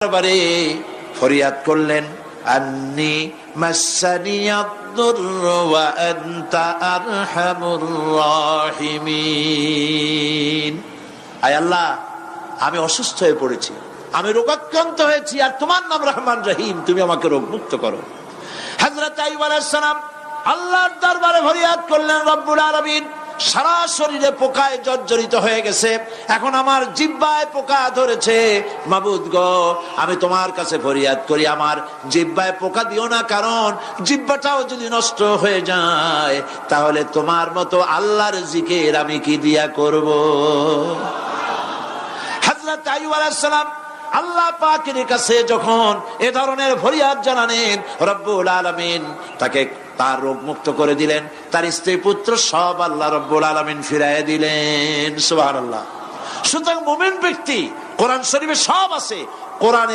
দরবারে ফরিয়াদ করলেন, আন্নি মাসানিয়াদ-দুরর ওয়া আনতা আরহামুর রাহিমিন। আয় আল্লাহ, আমি অসুস্থ হয়ে পড়েছি, আমি রোগাক্রান্ত হয়েছি, আর তোমার নাম রহমান রহিম, তুমি আমাকে রোগমুক্ত করো। হযরত আইয়ুব আলাইহিস সালাম আল্লাহর দরবারে ফরিয়াদ করলেন, রব্বুল আলামিন, সারা শরীরে পোকায় জর্জরিত হয়ে গেছে, এখন আমার জিহ্বায় পোকা ধরেছে, মাবুদ গো, আমি তোমার কাছে ফরিয়াদ করি, আমার জিহ্বায় পোকা দিও না, কারণ জিহ্বাটাও যদি নষ্ট হয়ে যায় তাহলে তোমার মতো আল্লাহর জিকির আমি কি দিয়া করব। হযরত আইয়ুব আলাইহিস সালাম আল্লাহ পাকের কাছে যখন এ ধরনের ফরিয়াদ জানালেন, রব্বুল আলামিন তাকে তার রোগ মুক্ত করে দিলেন, তার স্ত্রী পুত্র সব আল্লাহ রব্বুল আলামিন ফিরাইয়া দিলেন। সুবহানাল্লাহ। সুতরাং মুমিন ব্যক্তি, কোরআন শরীফে সব আছে, কোরআনের